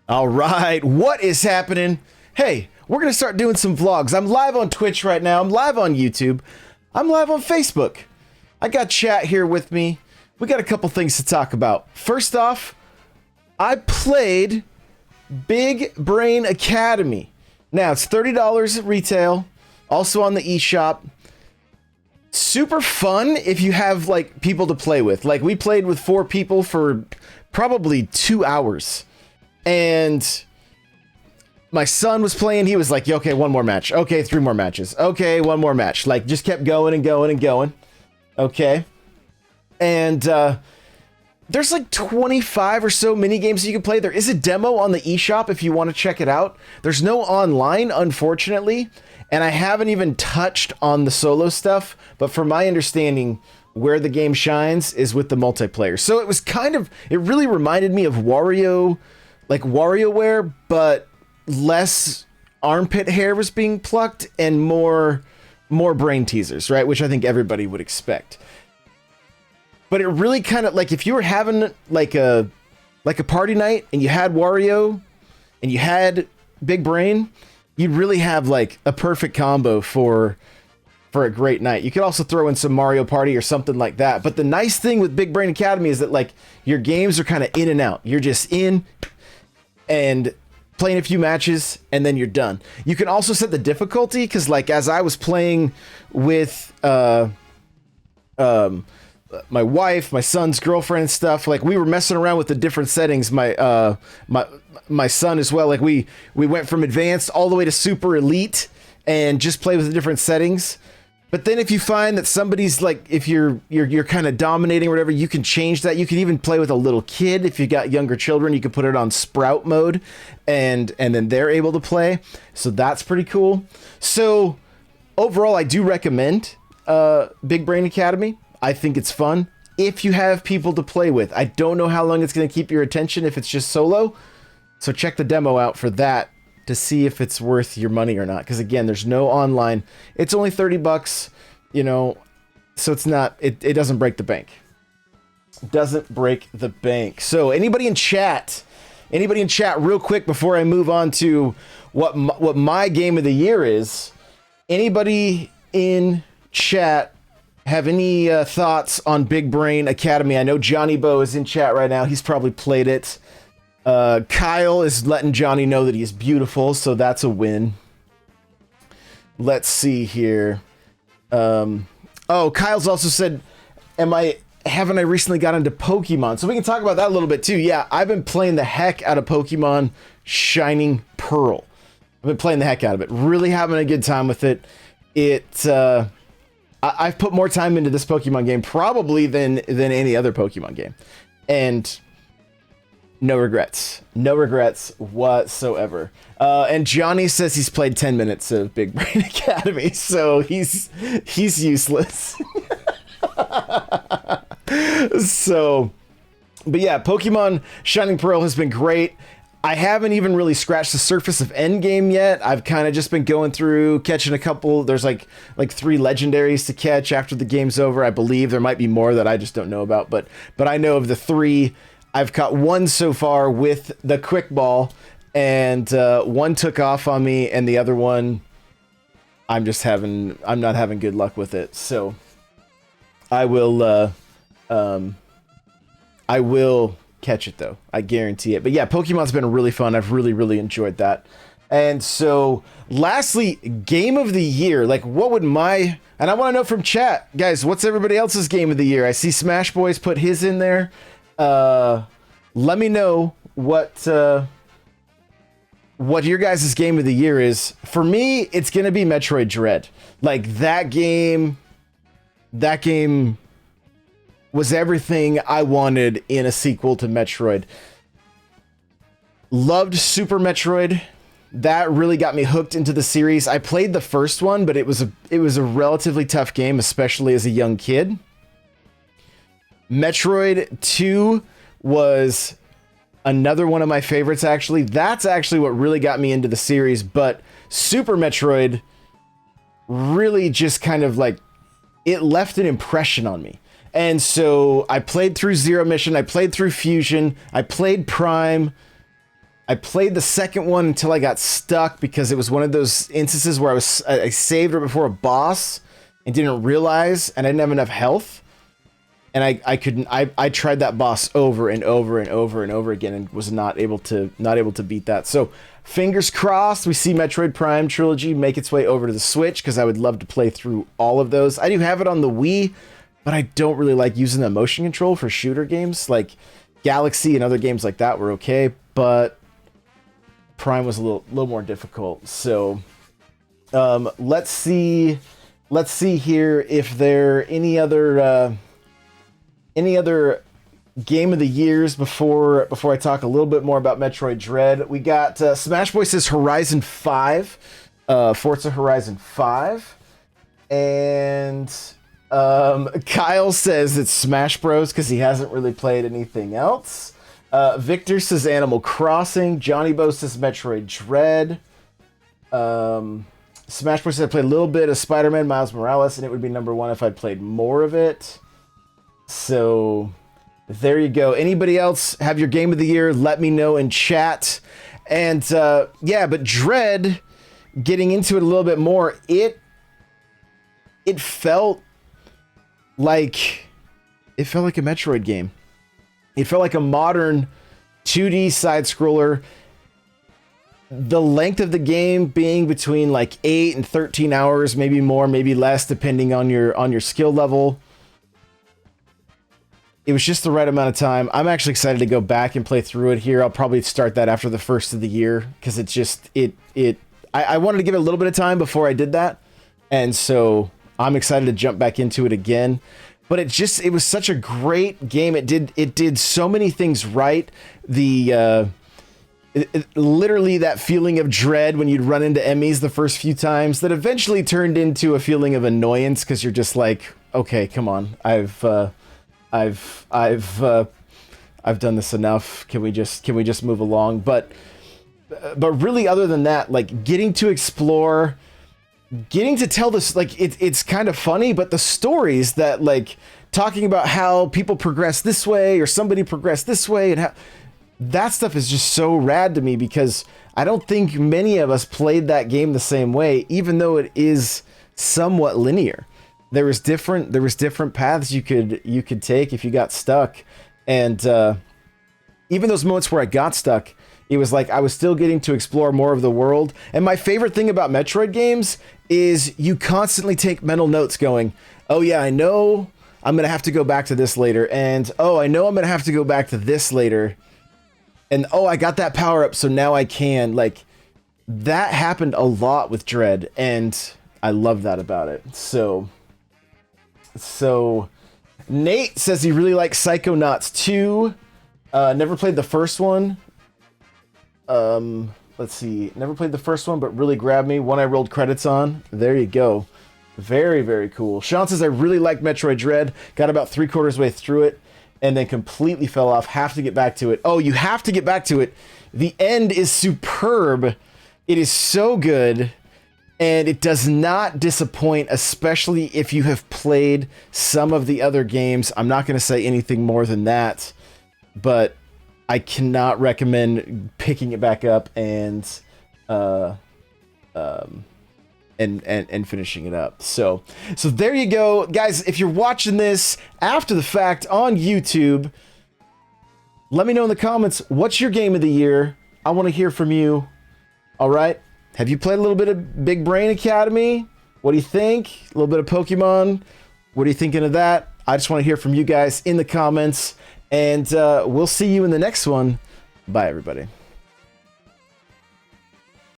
All right, what is happening? Hey, we're going to start doing some vlogs. I'm live on Twitch right now. I'm live on YouTube. I'm live on Facebook. I got chat here with me. We got a couple things to talk about. First off, I played Big Brain Academy. Now, it's $30 at retail, also on the eShop. Super fun if you have like people to play with. Like we played with 4 people for probably 2 hours. And my son was playing. He was like, okay, 1 more match. Okay, 3 more matches. Okay, 1 more match. Like, just kept going and going and going. Okay. And there's like 25 or so mini games you can play. There is a demo on the eShop if you want to check it out. There's no online, unfortunately. And I haven't even touched on the solo stuff. But from my understanding, where the game shines is with the multiplayer. So it was it really reminded me of Wario... like WarioWare, but less armpit hair was being plucked and more brain teasers, right? Which I think everybody would expect. But it really kind of like if you were having like a party night and you had Wario and you had Big Brain, you'd really have like a perfect combo for a great night. You could also throw in some Mario Party or something like that. But the nice thing with Big Brain Academy is that like your games are kind of in and out. You're just in and playing a few matches and then you're done. You can also set the difficulty because like as I was playing with my wife, my son's girlfriend and stuff, like we were messing around with the different settings. My son as well, like we went from advanced all the way to super elite and just play with the different settings. But then if you find that somebody's like, if you're kind of dominating or whatever, you can change that. You can even play with a little kid. If you got younger children, you can put it on sprout mode and then they're able to play. So that's pretty cool. So overall, I do recommend Big Brain Academy. I think it's fun if you have people to play with. I don't know how long it's going to keep your attention if it's just solo. So check the demo out for that to see if it's worth your money or not. Because again, there's no online. It's only $30, you know, so it's not, it doesn't break the bank. Doesn't break the bank. So anybody in chat real quick before I move on to what my game of the year is, anybody in chat have any thoughts on Big Brain Academy? I know Johnny Bo is in chat right now. He's probably played it. Kyle is letting Johnny know that he's beautiful, so that's a win. Let's see here. Oh, Kyle's also said, haven't I recently got into Pokemon? So we can talk about that a little bit too. Yeah, I've been playing the heck out of Pokemon Shining Pearl. I've been playing the heck out of it. Really having a good time with it. I've put more time into this Pokemon game probably than any other Pokemon game. And no regrets whatsoever. And Johnny says he's played 10 minutes of Big Brain Academy, so he's useless. So, but yeah, Pokemon Shining Pearl has been great. I haven't even really scratched the surface of Endgame yet. I've kind of just been going through, catching a couple. There's like 3 legendaries to catch after the game's over. I believe there might be more that I just don't know about, but I know of the 3. I've caught 1 so far with the quick ball, and 1 took off on me, and the other one, I'm not having good luck with it. So I will catch it though. I guarantee it. But yeah, Pokemon's been really fun. I've really enjoyed that. And so lastly, game of the year, like what would and I want to know from chat, guys, what's everybody else's game of the year? I see Smash Boys put his in there. Let me know what your guys' game of the year is. For me, it's gonna be Metroid Dread. Like that game was everything I wanted in a sequel to Metroid. Loved Super Metroid. That really got me hooked into the series. I played the first one, but it was a relatively tough game, especially as a young kid. Metroid 2 was another one of my favorites, actually. That's actually what really got me into the series, but Super Metroid really just kind of like, it left an impression on me. And so I played through Zero Mission, I played through Fusion, I played Prime, I played the second one until I got stuck because it was one of those instances where I saved right before a boss and didn't realize, and I didn't have enough health. And I tried that boss over and over and over and over again and was not able to beat that. So fingers crossed we see Metroid Prime Trilogy make its way over to the Switch, because I would love to play through all of those. I do have it on the Wii, but I don't really like using the motion control for shooter games. Like Galaxy and other games like that were okay, but Prime was a little more difficult. So let's see here if there are any other game of the years before I talk a little bit more about Metroid Dread. We got Smash Boy says Horizon 5, Forza Horizon 5, and Kyle says it's Smash Bros because he hasn't really played anything else. Victor says Animal Crossing. Johnny Bo says Metroid Dread. Smash Bros says I played a little bit of Spider-Man Miles Morales, and it would be number 1 if I'd played more of it. So there you go. Anybody else have your game of the year? Let me know in chat. And yeah, but Dread, getting into it a little bit more, it felt like a Metroid game. It felt like a modern 2D side scroller. The length of the game being between like 8 and 13 hours, maybe more, maybe less, depending on your skill level. It was just the right amount of time. I'm actually excited to go back and play through it here. I'll probably start that after the first of the year, because it's just I wanted to give it a little bit of time before I did that, and so I'm excited to jump back into it again. But it was such a great game. It did so many things right. Literally that feeling of dread when you'd run into enemies the first few times, that eventually turned into a feeling of annoyance, because you're just like, okay, come on, I've done this enough. Can we just move along? But really, other than that, like getting to explore, getting to tell this, like it's kind of funny, but the stories that, like, talking about how people progress this way or somebody progressed this way, and how that stuff is just so rad to me, because I don't think many of us played that game the same way, even though it is somewhat linear. There was different paths you could take if you got stuck, and even those moments where I got stuck, it was like I was still getting to explore more of the world. And my favorite thing about Metroid games is you constantly take mental notes, going, "Oh yeah, I know I'm gonna have to go back to this later," and "Oh, I know I'm gonna have to go back to this later," and "Oh, I got that power up, so now I can." Like, that happened a lot with Dread, and I love that about it. So Nate says he really likes Psychonauts 2. Never played the first one. Let's see. Never played the first one, but really grabbed me. One I rolled credits on. There you go. Very, very cool. Sean says I really like Metroid Dread. Got about 3/4 way through it, and then completely fell off. Have to get back to it. Oh, you have to get back to it. The end is superb. It is so good. And it does not disappoint, especially if you have played some of the other games. I'm not going to say anything more than that, but I cannot recommend picking it back up and finishing it up. So there you go, guys. If you're watching this after the fact on YouTube, let me know in the comments, what's your game of the year? I want to hear from you. All right. Have you played a little bit of Big Brain Academy? What do you think? A little bit of Pokemon? What are you thinking of that? I just want to hear from you guys in the comments, and we'll see you in the next one. Bye, everybody.